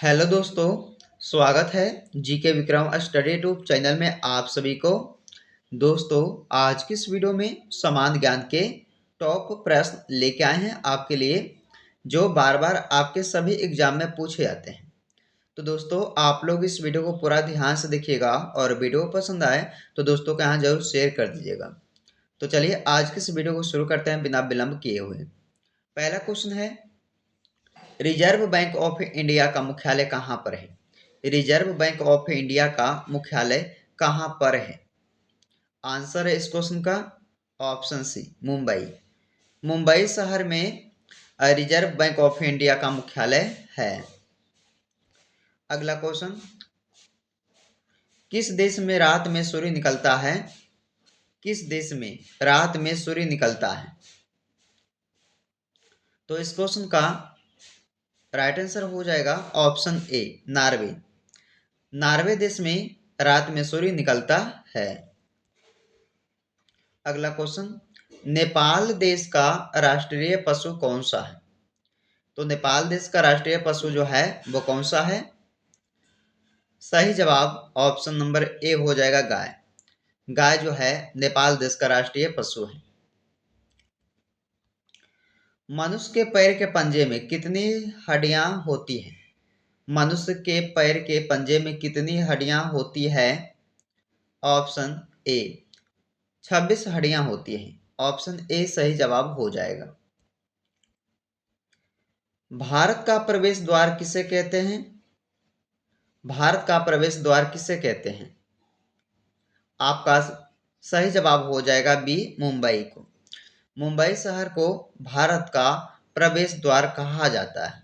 Hello दोस्तों, स्वागत है GK Vikram study YouTube channel में आप सभी को। दोस्तों, आज की इस वीडियो में समान ज्ञान के टॉप प्रश्न लेके आए हैं आपके लिए, जो बार बार आपके सभी एग्जाम में पूछे जाते हैं। तो दोस्तों, आप लोग इस वीडियो को पूरा ध्यान से देखिएगा और वीडियो पसंद आए तो दोस्तों के यहाँ जरूर शेयर कर दीजिएगा। तो चलिए आज की इस वीडियो को शुरू करते हैं बिना विलंब किए हुए। पहला क्वेश्चन है, रिजर्व बैंक ऑफ इंडिया का मुख्यालय कहाँ पर है? रिजर्व बैंक ऑफ इंडिया का मुख्यालय कहाँ पर है? आंसर है इस क्वेश्चन का ऑप्शन सी, मुंबई। मुंबई शहर में रिजर्व बैंक ऑफ इंडिया का मुख्यालय है। अगला क्वेश्चन, किस देश में रात में सूर्य निकलता है? किस देश में रात में सूर्य निकलता है? तो इस क्वेश्चन का राइट आंसर हो जाएगा ऑप्शन ए, नॉर्वे। नॉर्वे देश में रात में सूर्य निकलता है। अगला क्वेश्चन, नेपाल देश का राष्ट्रीय पशु कौन सा है? तो नेपाल देश का राष्ट्रीय पशु जो है वो कौन सा है? सही जवाब ऑप्शन नंबर ए हो जाएगा, गाय। गाय जो है नेपाल देश का राष्ट्रीय पशु है। मनुष्य के पैर के पंजे में कितनी हड्डियां होती हैं? मनुष्य के पैर के पंजे में कितनी हड्डियां होती है? ऑप्शन ए, 26 हड्डियां होती हैं। ऑप्शन ए सही जवाब हो जाएगा। भारत का प्रवेश द्वार किसे कहते हैं? भारत का प्रवेश द्वार किसे कहते हैं? आपका सही जवाब हो जाएगा बी, मुंबई को। मुंबई शहर को भारत का प्रवेश द्वार कहा जाता है।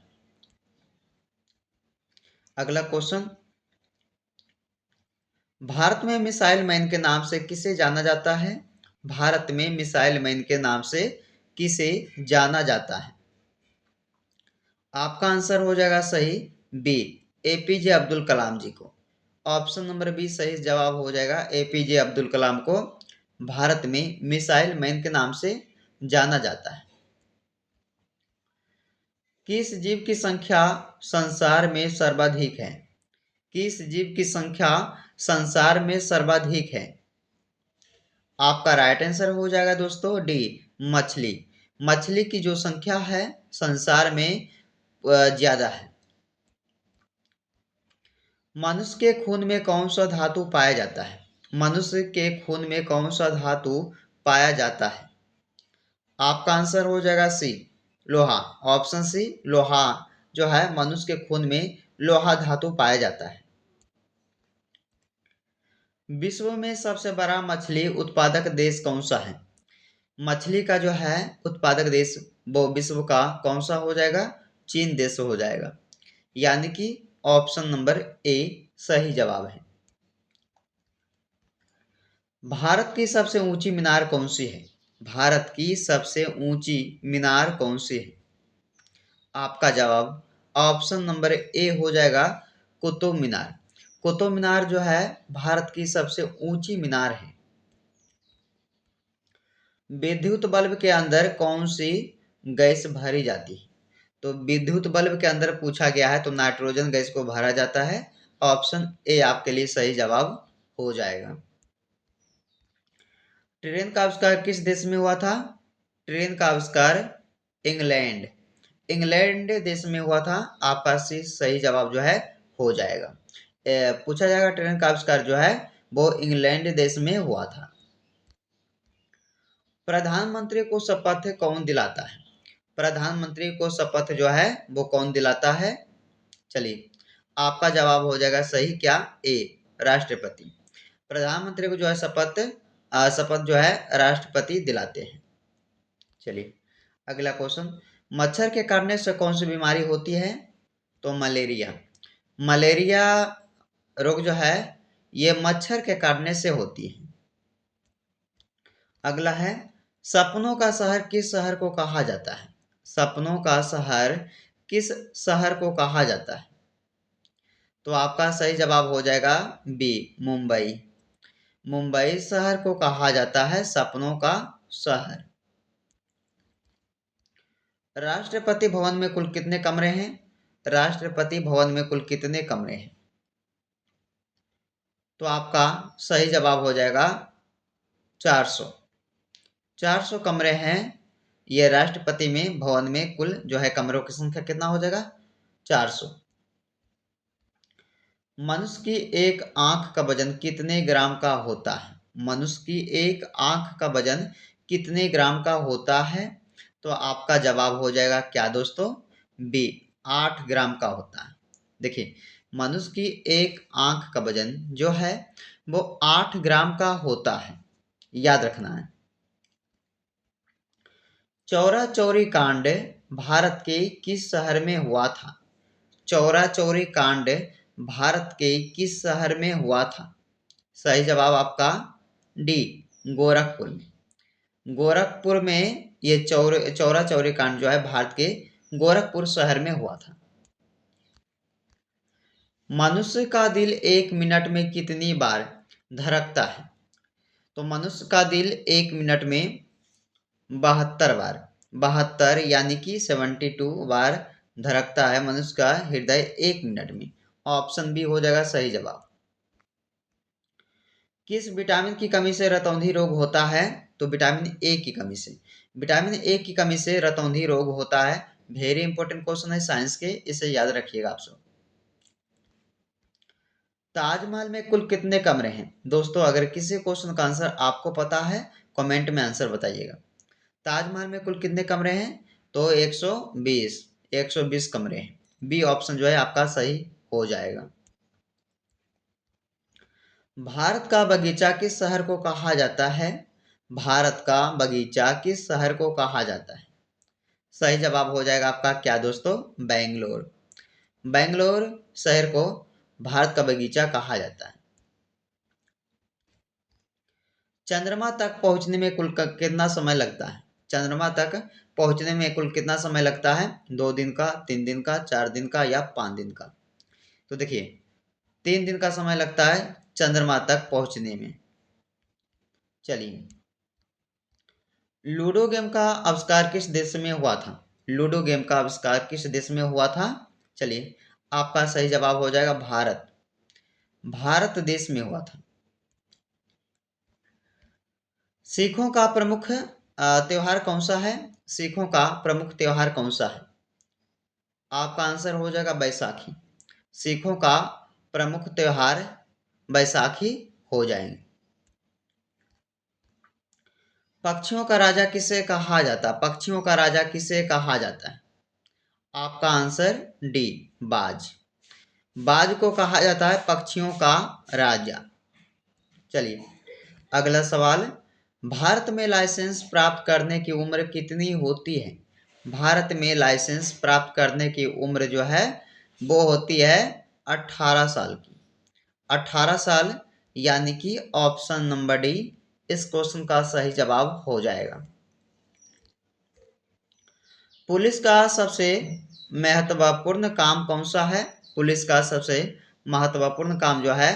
अगला क्वेश्चन, भारत में मिसाइल मैन के नाम से किसे जाना जाता है? भारत में मिसाइल मैन के नाम से किसे जाना जाता है? आपका आंसर हो जाएगा सही, बी, एपीजे अब्दुल कलाम जी को। ऑप्शन नंबर बी सही जवाब हो जाएगा। एपीजे अब्दुल कलाम को भारत में मिसाइल मैन के नाम से जाना जाता है। किस जीव की संख्या संसार में सर्वाधिक है? किस जीव की संख्या संसार में सर्वाधिक है? आपका राइट आंसर हो जाएगा दोस्तों डी, मछली। मछली की जो संख्या है संसार में ज्यादा है। मनुष्य के खून में कौन सा धातु पाया जाता है? मनुष्य के खून में कौन सा धातु पाया जाता है? आपका आंसर हो जाएगा सी, लोहा। ऑप्शन सी, लोहा जो है मनुष्य के खून में लोहा धातु पाया जाता है। विश्व में सबसे बड़ा मछली उत्पादक देश कौन सा है? मछली का जो है उत्पादक देश वो विश्व का कौन सा हो जाएगा? चीन देश हो जाएगा। यानी कि ऑप्शन नंबर ए सही जवाब है। भारत की सबसे ऊंची मीनार कौन सी है? भारत की सबसे ऊंची मीनार कौन सी है? आपका जवाब ऑप्शन नंबर ए हो जाएगा, कुतुब मीनार। कुतुब मीनार जो है भारत की सबसे ऊंची मीनार है। विद्युत बल्ब के अंदर कौन सी गैस भरी जाती है? तो विद्युत बल्ब के अंदर पूछा गया है तो नाइट्रोजन गैस को भरा जाता है। ऑप्शन ए आपके लिए सही जवाब हो जाएगा। ट्रेन का आविष्कार किस देश में हुआ था? ट्रेन का आविष्कार इंग्लैंड, इंग्लैंड देश में हुआ था। आपका सही जवाब जो है हो जाएगा। पूछा जाएगा ट्रेन का आविष्कार जो है वो इंग्लैंड देश में हुआ था। प्रधानमंत्री को शपथ कौन दिलाता है? प्रधानमंत्री को शपथ जो है वो कौन दिलाता है? चलिए, आपका जवाब हो जाएगा सही क्या, ए, राष्ट्रपति। प्रधानमंत्री को जो है शपथ जो है राष्ट्रपति दिलाते हैं। चलिए अगला क्वेश्चन, मच्छर के काटने से कौन सी बीमारी होती है? तो मलेरिया। मलेरिया रोग जो है ये मच्छर के काटने से होती है। अगला है, सपनों का शहर किस शहर को कहा जाता है? सपनों का शहर किस शहर को कहा जाता है? तो आपका सही जवाब हो जाएगा बी, मुंबई। मुंबई शहर को कहा जाता है सपनों का शहर। राष्ट्रपति भवन में कुल कितने कमरे हैं? राष्ट्रपति भवन में कुल कितने कमरे हैं? तो आपका सही जवाब हो जाएगा 400। 400 कमरे हैं। ये राष्ट्रपति में भवन में कुल जो है कमरों की संख्या कितना हो जाएगा? 400। मनुष्य की एक आंख का वजन कितने ग्राम का होता है? मनुष्य की एक आंख का वजन कितने ग्राम का होता है? तो आपका जवाब हो जाएगा क्या दोस्तों? बी, 8 ग्राम का होता है। देखिए, मनुष्य की एक आंख का वजन जो है वो 8 ग्राम का होता है, याद रखना है। चौरा चौरी कांड भारत के किस शहर में हुआ था? चौरा चौरी कांड भारत के किस शहर में हुआ था? सही जवाब आपका डी, गोरखपुर में। गोरखपुर में ये चौरा चौरी कांड जो है भारत के गोरखपुर शहर में हुआ था। मनुष्य का दिल 1 मिनट में कितनी बार धड़कता है? तो मनुष्य का दिल 1 मिनट में 72 बार, 72 यानी कि 72 बार धड़कता है मनुष्य का हृदय 1 मिनट में। ऑप्शन बी हो जाएगा सही जवाब। किस विटामिन की कमी से रतौंधी रोग होता है? तो विटामिन ए की कमी से। विटामिन ए की कमी से रतौंधी रोग होता है। वेरी इंपॉर्टेंट क्वेश्चन है साइंस के, इसे याद रखिएगा आप सब। ताजमहल में कुल कितने कमरे हैं? दोस्तों, अगर किसी क्वेश्चन का आंसर आपको पता है कमेंट में आंसर बताइएगा। ताजमहल में कुल कितने कमरे हैं? तो 120, 120 कमरे हैं। बी ऑप्शन जो है आपका सही हो जाएगा। भारत का बगीचा किस शहर को कहा जाता है? भारत का बगीचा किस शहर को कहा जाता है? सही जवाब हो जाएगा आपका क्या दोस्तों? बेंगलोर। बेंगलोर शहर को भारत का बगीचा कहा जाता है। चंद्रमा तक पहुंचने में कुल कितना समय लगता है? चंद्रमा तक पहुंचने में कुल कितना समय लगता है? 2 दिन का, 3 दिन का, 4 दिन का या 5 दिन का? तो देखिए, 3 दिन का समय लगता है चंद्रमा तक पहुंचने में। चलिए, लूडो गेम का आविष्कार किस देश में हुआ था? लूडो गेम का आविष्कार किस देश में हुआ था? चलिए, आपका सही जवाब हो जाएगा भारत। भारत देश में हुआ था। सिखों का प्रमुख त्योहार कौन सा है? सिखों का प्रमुख त्योहार कौन सा है? आपका आंसर हो जाएगा बैसाखी। सिखों का प्रमुख त्योहार बैसाखी हो जाएंगे। पक्षियों का राजा किसे कहा जाता है? पक्षियों का राजा किसे कहा जाता है? आपका आंसर डी, बाज। बाज को कहा जाता है पक्षियों का राजा। चलिए, अगला सवाल। भारत में लाइसेंस प्राप्त करने की उम्र कितनी होती है? भारत में लाइसेंस प्राप्त करने की उम्र जो है वो होती है 18 साल की। 18 साल यानी कि ऑप्शन नंबर डी इस क्वेश्चन का सही जवाब हो जाएगा। पुलिस का सबसे महत्वपूर्ण काम कौन सा है? पुलिस का सबसे महत्वपूर्ण काम जो है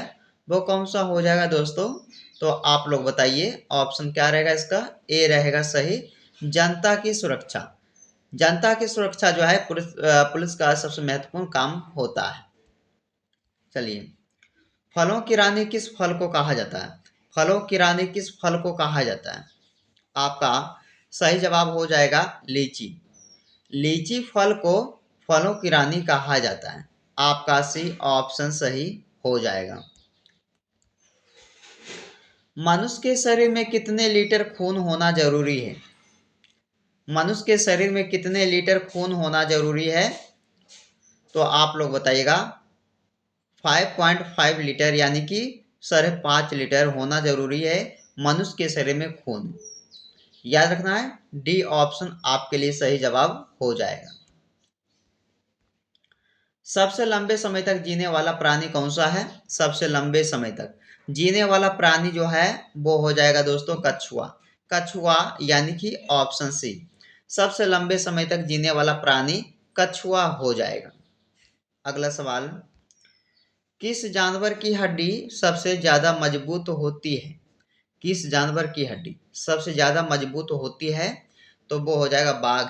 वो कौन सा हो जाएगा दोस्तों? तो आप लोग बताइए, ऑप्शन क्या रहेगा इसका? ए रहेगा सही, जनता की सुरक्षा। जनता की सुरक्षा जो है पुलिस का सबसे महत्वपूर्ण काम होता है। चलिए, फलों की रानी किस फल को कहा जाता है? फलों की रानी किस फल को कहा जाता है? आपका सही जवाब हो जाएगा लीची। लीची फल को फलों की रानी कहा जाता है। आपका सी ऑप्शन सही हो जाएगा। मनुष्य के शरीर में कितने लीटर खून होना जरूरी है? मनुष्य के शरीर में कितने लीटर खून होना जरूरी है? तो आप लोग बताइएगा। 5.5 लीटर यानी कि 5.5 लीटर होना जरूरी है मनुष्य के शरीर में खून। याद रखना है, डी ऑप्शन आपके लिए सही जवाब हो जाएगा। सबसे लंबे समय तक जीने वाला प्राणी कौन सा है? सबसे लंबे समय तक जीने वाला प्राणी जो है वो हो जाएगा दोस्तों कछुआ। कछुआ यानी कि ऑप्शन सी, सबसे लंबे समय तक जीने वाला प्राणी कछुआ हो जाएगा। अगला सवाल। किस जानवर की हड्डी सबसे ज्यादा मजबूत होती है? किस जानवर की हड्डी सबसे ज्यादा मजबूत होती है? तो वो हो जाएगा बाघ।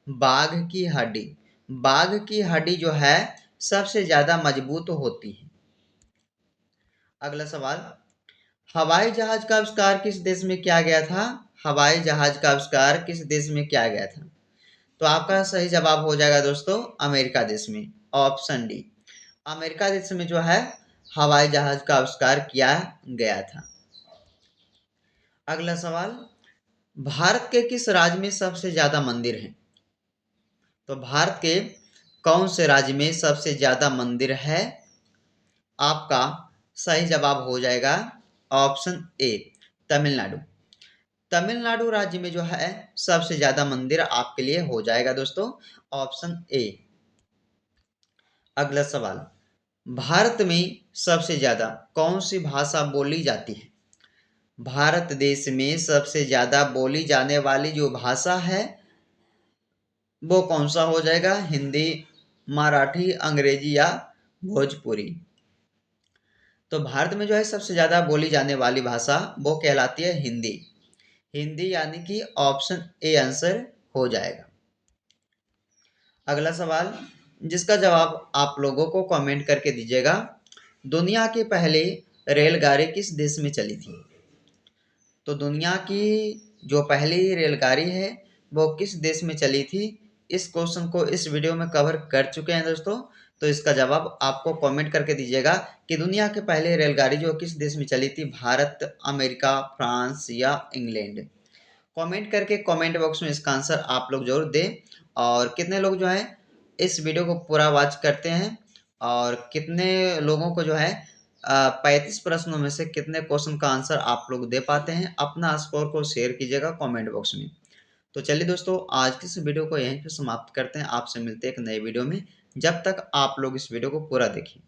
बाघ की हड्डी बाघ की हड्डी जो है सबसे ज्यादा मजबूत होती है? अगला सवाल, हवाई जहाज का आविष्कार किस देश में किया गया था? हवाई जहाज का आविष्कार किस देश में किया गया था? तो आपका सही जवाब हो जाएगा दोस्तों अमेरिका देश में, ऑप्शन डी। अमेरिका देश में जो है हवाई जहाज का आविष्कार किया गया था। अगला सवाल, भारत के किस राज्य में सबसे ज्यादा मंदिर हैं? तो भारत के कौन से राज्य में सबसे ज्यादा मंदिर है? आपका सही जवाब हो जाएगा ऑप्शन ए, तमिलनाडु। तमिलनाडु राज्य में जो है सबसे ज्यादा मंदिर आपके लिए हो जाएगा दोस्तों, ऑप्शन ए। अगला सवाल, भारत में सबसे ज्यादा कौन सी भाषा बोली जाती है? भारत देश में सबसे ज्यादा बोली जाने वाली जो भाषा है वो कौन सा हो जाएगा? हिंदी, मराठी, अंग्रेजी या भोजपुरी? तो भारत में जो है सबसे ज्यादा बोली जाने वाली भाषा वो कहलाती है हिंदी। हिंदी यानी कि ऑप्शन ए आंसर हो जाएगा। अगला सवाल, जिसका जवाब आप लोगों को कमेंट करके दीजिएगा। दुनिया की पहली रेलगाड़ी किस देश में चली थी? तो दुनिया की जो पहली रेलगाड़ी है वो किस देश में चली थी? इस क्वेश्चन को इस वीडियो में कवर कर चुके हैं दोस्तों। तो इसका जवाब आपको कमेंट करके दीजिएगा कि दुनिया के पहले रेलगाड़ी जो किस देश में चली थी, भारत, अमेरिका, फ्रांस या इंग्लैंड? कमेंट करके कमेंट बॉक्स में इसका आंसर आप लोग जरूर दें। और कितने लोग जो है इस वीडियो को पूरा वॉच करते हैं और कितने लोगों को जो है 35 प्रश्नों में से कितने क्वेश्चन का आंसर आप लोग दे पाते हैं, अपना स्कोर को शेयर कीजिएगा कमेंट बॉक्स में। तो चलिए दोस्तों, आज की इस वीडियो को यहीं पे समाप्त करते हैं। आपसे मिलते हैं एक नए वीडियो में। जब तक आप लोग इस वीडियो को पूरा देखें।